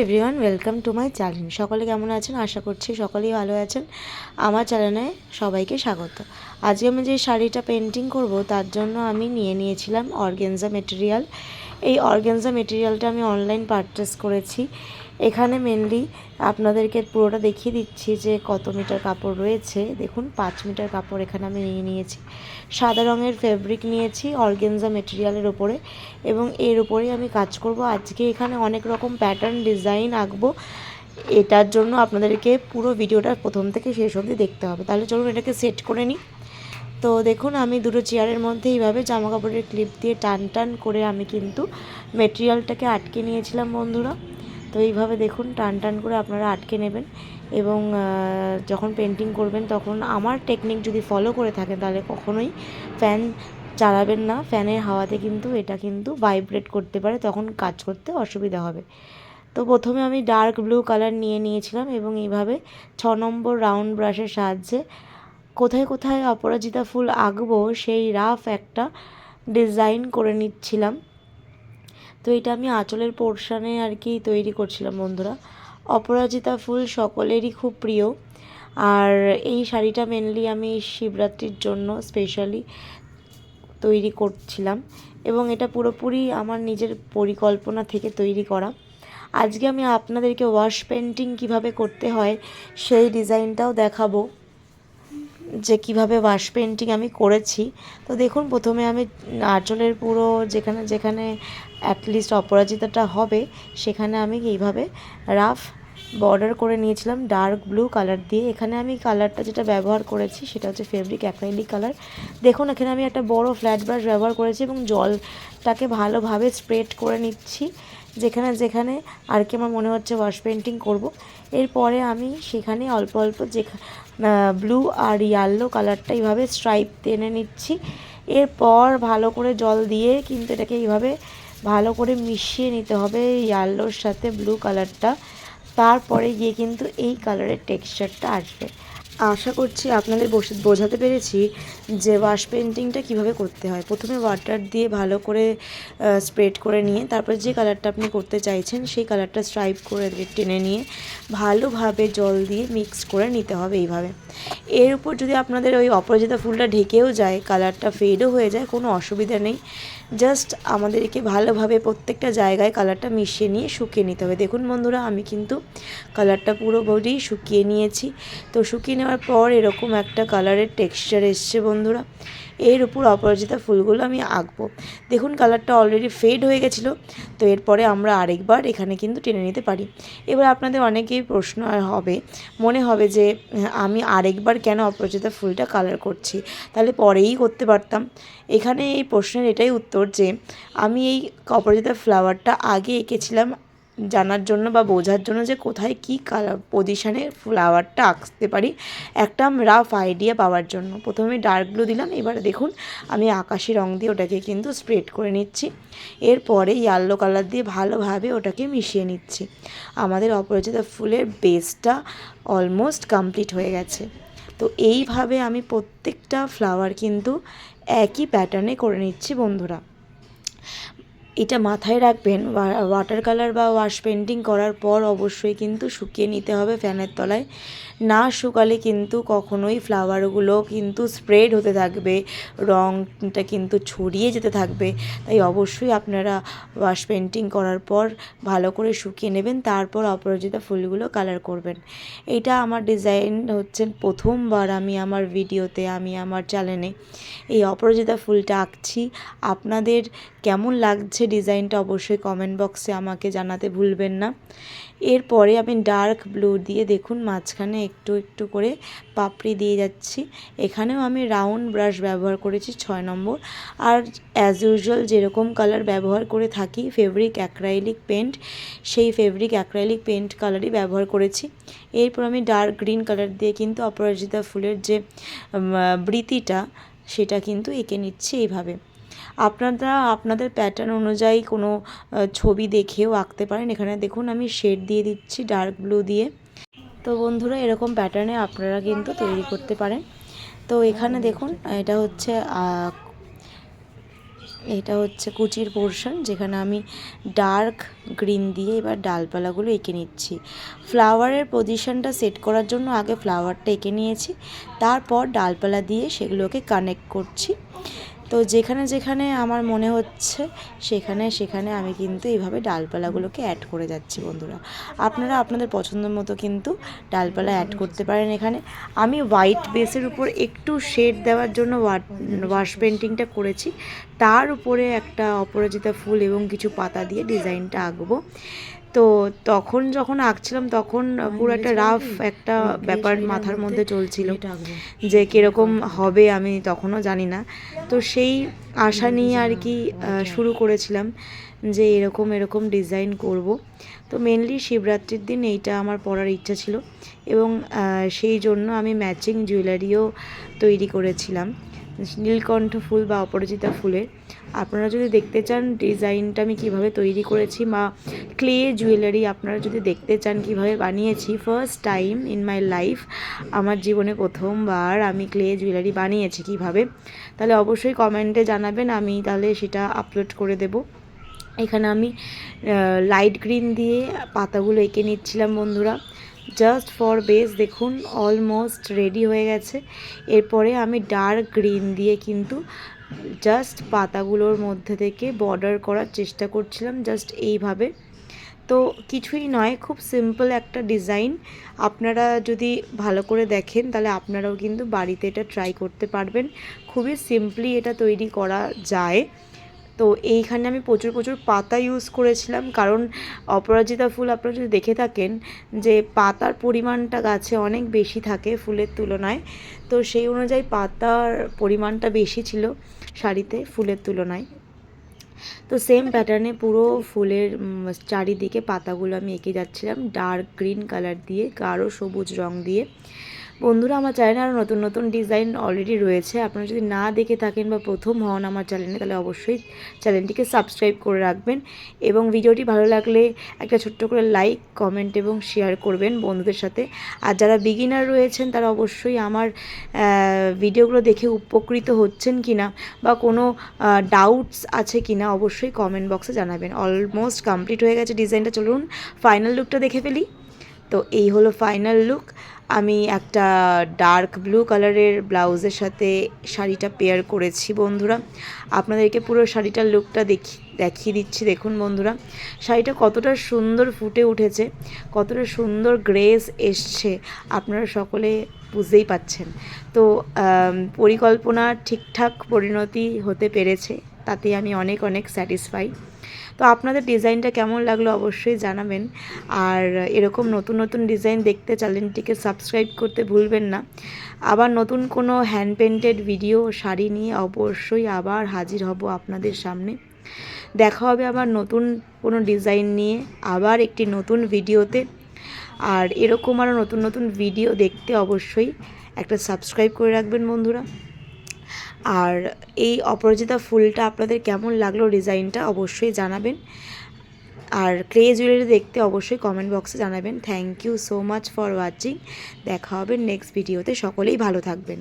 Everyone welcome to my channel. সকলে কেমন আছেন? আশা করছি সকলেই ভালো আছেন। আমার চ্যানেলে সবাইকে স্বাগত। আজকে আমি যে শাড়িটা পেন্টিং করব তার জন্য আমি নিয়েছিলাম অর্গানজা মেটেরিয়াল। এই অর্গানজা মেটেরিয়ালটা আমি অনলাইন পারচেস করেছি। এখানে মেনলি আপনাদেরকে পুরোটা দেখিয়ে দিচ্ছি যে কত মিটার কাপড় রয়েছে। দেখুন 5 মিটার কাপড় এখানে আমি নিয়েছি। সাদা রঙের ফেব্রিক নিয়েছি অর্গানজা মেটেরিয়ালের ওপরে, এবং এর উপরেই আমি কাজ করব। আজকে এখানে অনেক রকম প্যাটার্ন ডিজাইন আঁকবো। এটার জন্য আপনাদেরকে পুরো ভিডিওটা প্রথম থেকে শেষ অবধি দেখতে হবে। তাহলে চলুন এটাকে সেট করে নিই। তো দেখুন আমি দুটো চেয়ারের মধ্যে এইভাবে জামা কাপড়ের ক্লিপ দিয়ে টান টান করে আমি কিন্তু মেটেরিয়ালটাকে আটকে নিয়েছিলাম বন্ধুরা। তো এইভাবে দেখুন টান টান করে আপনারা আটকে নেবেন, এবং যখন পেন্টিং করবেন তখন আমার টেকনিক যদি ফলো করে থাকেন তাহলে কখনোই ফ্যান চালাবেন না। ফ্যানের হাওয়াতে কিন্তু এটা কিন্তু ভাইব্রেট করতে পারে, তখন কাজ করতে অসুবিধা হবে। তো প্রথমে আমি ডার্ক ব্লু কালার নিয়েছিলাম, এবং এইভাবে 6 নম্বর রাউন্ড ব্রাশের সাহায্যে কোথায় কোথায় অপরাজিতা ফুল আঁকবো সেই রাফ একটা ডিজাইন করে নিচ্ছিলাম। তো এটা আমি আঁচলের পোর্শানে আর কি তৈরি করছিলাম বন্ধুরা। অপরাজিতা ফুল সকলেরই খুব প্রিয়, আর এই শাড়িটা মেনলি আমি শিবরাত্রির জন্য স্পেশালি তৈরি করছিলাম, এবং এটা পুরোপুরি আমার নিজের পরিকল্পনা থেকে তৈরি করা। আজকে আমি আপনাদেরকে ওয়াশ পেন্টিং কিভাবে করতে হয় সেই ডিজাইনটাও দেখাবো, যে কিভাবে ওয়াশ পেন্টিং আমি করেছি। তো দেখুন প্রথমে আমি আঁচলের পুরো যেখানে যেখানে অ্যাটলিস্ট অপরাজিতাটা হবে সেখানে আমি এইভাবে রাফ বর্ডার করে নিয়েছিলাম ডার্ক ব্লু কালার দিয়ে। এখানে আমি কালারটা যেটা ব্যবহার করেছি সেটা হচ্ছে ফেব্রিক অ্যাক্রাইলিক কালার। দেখুন এখানে আমি একটা বড় ফ্ল্যাট ব্রাশ ব্যবহার করেছি, এবং জলটাকে ভালোভাবে স্প্রেড করে নিচ্ছি যেখানে যেখানে আর কি আমার মনে হচ্ছে ওয়াশ পেন্টিং করব। এরপরে আমি সেখানে অল্প অল্প ব্লু আর ইয়েলো কালারটা এইভাবে স্ট্রাইপ টেনে নিচ্ছি। এরপর ভালো করে জল দিয়ে কিন্তু এটাকে এইভাবে ভালো করে মিশিয়ে নিতে হবে ইয়েলোর সাথে ব্লু কালারটা। তারপরে গিয়ে কিন্তু এই কালারের টেক্সচারটা আসবে। আশা করছি আপনাদের বোঝাতে পেরেছি যে ওয়াশ পেন্টিংটা কিভাবে করতে হয়। প্রথমে ওয়াটার দিয়ে ভালো করে স্প্রেড করে নিয়ে তারপর যে কালারটা আপনি করতে চাইছেন সেই কালারটা স্ট্রাইপ করে টেনে নিয়ে ভালোভাবে জল দিয়ে মিক্স করে নিতে হবে এইভাবে। এর উপর যদি আপনাদের ওই অপরাজিতা ফুলটা ঢেকেও যায়, কালারটা ফেডও হয়ে যায়, কোনো অসুবিধা নেই। জাস্ট আমাদেরকে ভালোভাবে প্রত্যেকটা জায়গায় কালারটা মিশিয়ে নিয়ে শুকিয়ে নিতে হবে। দেখুন বন্ধুরা আমি কিন্তু কালারটা পুরো বডি শুকিয়ে নিয়েছি। তো শুকিয়ে নেওয়ার পর এরকম একটা কালারের টেক্সচার এসছে বন্ধুরা। এর উপর অপরাজিতা ফুলগুলো আমি আঁকবো। দেখুন কালারটা অলরেডি ফেড হয়ে গেছিলো। তো এরপরে আমরা আরেকবার এখানে কিন্তু টেনে নিতে পারি। এবার আপনাদের অনেকেই প্রশ্ন মনে হবে যে আমি আরেকবার কেন অপরাজিতা ফুলটা কালার করছি, তাহলে পরেই করতে পারতাম। এখানে এই প্রশ্নের এটাই উত্তর যে আমি এই অপরাজিতা ফ্লাওয়ারটা আগে এঁকেছিলাম জানার জন্য বা বোঝার জন্য যে কোথায় কী কালার পজিশানে ফ্লাওয়ারটা আঁকতে পারি, একটা রাফ আইডিয়া পাওয়ার জন্য। প্রথমে ডার্ক ব্লু দিলাম, এবারে দেখুন আমি আকাশি রং দিয়ে ওটাকে কিন্তু স্প্রেড করে নিচ্ছি। এরপরে ইয়েলো কালার দিয়ে ভালোভাবে ওটাকে মিশিয়ে নিচ্ছি। আমাদের অপরাজিতা ফুলের বেসটা অলমোস্ট কমপ্লিট হয়ে গেছে। তো এইভাবে আমি প্রত্যেকটা ফ্লাওয়ার কিন্তু একই প্যাটার্নে করে নিচ্ছি বন্ধুরা। এটা মাথায় রাখবেন, ওয়াটার কালার বা ওয়াশ পেন্টিং করার পর অবশ্যই কিন্তু শুকিয়ে নিতে হবে ফ্যানের তলায়। না শুকালে কিন্তু কখনোই ফ্লাওয়ারগুলো কিন্তু স্প্রেড হতে থাকবে, রঙটা কিন্তু ছড়িয়ে যেতে থাকবে। তাই অবশ্যই আপনারা ওয়াশ পেন্টিং করার পর ভালো করে শুকিয়ে নেবেন, তারপর অপরাজিতা ফুলগুলো কালার করবেন। এটা আমার ডিজাইন হচ্ছে প্রথমবার আমি আমার ভিডিওতে, আমি আমার চ্যানেলে এই অপরাজিতা ফুলটা আঁকছি। আপনাদের কেমন লাগছে ডিজাইনটা অবশ্যই কমেন্ট বক্সে আমাকে জানাতে ভুলবেন না। এরপরে আমি ডার্ক ব্লু দিয়ে দেখুন মাঝখানে একটু একটু করে পাপড়ি দিয়ে যাচ্ছি। এখানেও আমি রাউন্ড ব্রাশ ব্যবহার করেছি 6 নম্বর, আর অ্যাজ ইউজুয়াল যেরকম কালার ব্যবহার করে থাকি ফেব্রিক অ্যাক্রাইলিক পেন্ট, সেই ফেব্রিক অ্যাক্রাইলিক পেন্ট কালারই ব্যবহার করেছি। এরপর আমি ডার্ক গ্রিন কালার দিয়ে কিন্তু অপরাজিতা ফুলের যে বৃতিটা সেটা কিন্তু এঁকে নিচ্ছি এইভাবে। আপনারা আপনাদের প্যাটার্ন অনুযায়ী কোনো ছবি দেখেও আঁকতে পারেন। এখানে দেখুন আমি শেড দিয়ে দিচ্ছি ডার্ক ব্লু দিয়ে। তো বন্ধুরা এরকম প্যাটার্নে আপনারা কিন্তু তৈরি করতে পারেন। তো এখানে দেখুন এটা হচ্ছে এটা হচ্ছে কুচির পোর্শন, যেখানে আমি ডার্ক গ্রিন দিয়ে এবার ডালপালাগুলো এঁকে নিচ্ছি। ফ্লাওয়ারের পজিশনটা সেট করার জন্য আগে ফ্লাওয়ারটা এঁকে নিয়েছি, তারপর ডালপালা দিয়ে সেগুলোকে কানেক্ট করছি। তো যেখানে যেখানে আমার মনে হচ্ছে সেখানে সেখানে আমি কিন্তু এইভাবে ডালপালাগুলোকে অ্যাড করে যাচ্ছি বন্ধুরা। আপনারা আপনাদের পছন্দ মতো কিন্তু ডালপালা অ্যাড করতে পারেন। এখানে আমি হোয়াইট বেসের উপর একটু শেড দেওয়ার জন্য ওয়াশ পেন্টিংটা করেছি, তার উপরে একটা অপরাজিতা ফুল এবং কিছু পাতা দিয়ে ডিজাইনটা আঁকবো। তো তখন যখন আঁকছিলাম তখন পুরো একটা রাফ একটা ব্যাপার মাথার মধ্যে চলছিল যে কীরকম হবে আমি তখনও জানি না। তো সেই আশা নিয়ে আর কি শুরু করেছিলাম যে এরকম এরকম ডিজাইন করব। তো মেনলি শিবরাত্রির দিন এইটা আমার পরার ইচ্ছা ছিল এবং সেই জন্য আমি ম্যাচিং জুয়েলারিও তৈরি করেছিলাম নীলকণ্ঠ ফুল বা অপরাজিতা ফুলের। আপনারা যদি দেখতে চান ডিজাইনটা আমি কিভাবে তৈরি করেছি বা ক্লে জুয়েলারি আপনারা যদি দেখতে চান কিভাবে বানিয়েছি, first time in my life, আমার জীবনে প্রথমবার আমি ক্লে জুয়েলারি বানিয়েছি কিভাবে, তাহলে অবশ্যই কমেন্টে জানাবেন, আমি তাহলে সেটা আপলোড করে দেব। এখানে আমি লাইট গ্রিন দিয়ে পাতাগুলো এঁকে নিচ্ছিলাম বন্ধুরা, জাস্ট ফর বেস। দেখুন অলমোস্ট রেডি হয়ে গেছে। এরপরে আমি ডার্ক গ্রিন দিয়ে কিন্তু জাস্ট পাতাগুলোর মধ্যে থেকে বর্ডার করার চেষ্টা করছিলাম, জাস্ট এইভাবে। তো কিছুই নয়, খুব সিম্পল একটা ডিজাইন। আপনারা যদি ভালো করে দেখেন তাহলে আপনারাও কিন্তু বাড়িতে এটা ট্রাই করতে পারবেন, খুবই সিম্পলি এটা তৈরি করা যায়। তো এইখানে আমি প্রচুর প্রচুর পাতা ইউজ করেছিলাম, কারণ অপরাজিতা ফুল আপনারা যদি দেখে থাকেন যে পাতার পরিমাণটা গাছে অনেক বেশি থাকে ফুলের তুলনায়, তো সেই অনুযায়ী পাতার পরিমাণটা বেশি ছিল শাড়িতে ফুলের তুলনায়। তো সেম প্যাটার্নে পুরো ফুলের চারিদিকে পাতাগুলো আমি এঁকে যাচ্ছিলাম ডার্ক গ্রিন কালার দিয়ে, গাঢ় সবুজ রং দিয়ে। বন্ধুরা, আমার চ্যানেলে আরও নতুন নতুন ডিজাইন অলরেডি রয়েছে, আপনারা যদি না দেখে থাকেন বা প্রথম হন আমার চ্যানেলে তাহলে অবশ্যই চ্যানেলটিকে সাবস্ক্রাইব করে রাখবেন এবং ভিডিওটি ভালো লাগলে একটা ছোট্ট করে লাইক, কমেন্ট এবং শেয়ার করবেন বন্ধুদের সাথে। আর যারা বিগিনার রয়েছেন তারা অবশ্যই আমার ভিডিওগুলো দেখে উপকৃত হচ্ছেন কিনা বা কোনো ডাউটস আছে কিনা অবশ্যই কমেন্ট বক্সে জানাবেন। অলমোস্ট কমপ্লিট হয়ে গেছে ডিজাইনটা, চলুন ফাইনাল লুকটা দেখে ফেলি। তো এই হলো ফাইনাল লুক। আমি একটা ডার্ক ব্লু কালারের ব্লাউজের সাথে শাড়িটা পেয়ার করেছি বন্ধুরা। আপনাদেরকে পুরো শাড়িটার লুকটা দেখিয়ে দিচ্ছি। দেখুন বন্ধুরা, শাড়িটা কতটা সুন্দর ফুটে উঠেছে, কতটা সুন্দর গ্রেস এসছে, আপনারা সকলে বুঝতেই পাচ্ছেন। তো পরিকল্পনা ঠিকঠাক পরিণতি হতে পেরেছে, তাতে আমি অনেক অনেক স্যাটিসফাই। তো আপনাদের ডিজাইনটা কেমন লাগলো অবশ্যই জানাবেন। আর এরকম নতুন নতুন ডিজাইন দেখতে চ্যানেলটিকে সাবস্ক্রাইব করতে ভুলবেন না। আবার নতুন কোনো হ্যান্ড পেন্টেড ভিডিও শাড়ি নিয়ে অবশ্যই আবার হাজির হব আপনাদের সামনে। দেখা হবে আবার নতুন কোনো ডিজাইন নিয়ে আবার একটি নতুন ভিডিওতে। আর এরকম আরও নতুন নতুন ভিডিও দেখতে অবশ্যই একটা সাবস্ক্রাইব করে রাখবেন বন্ধুরা। আর এই অপরাজিতা ফুলটা আপনাদের কেমন লাগলো ডিজাইনটা অবশ্যই জানাবেন। আর ক্লে জুয়েলারি দেখতে অবশ্যই কমেন্ট বক্সে জানাবেন। Thank you so much for watching. দেখা হবে নেক্সট ভিডিওতে, সকলেই ভালো থাকবেন।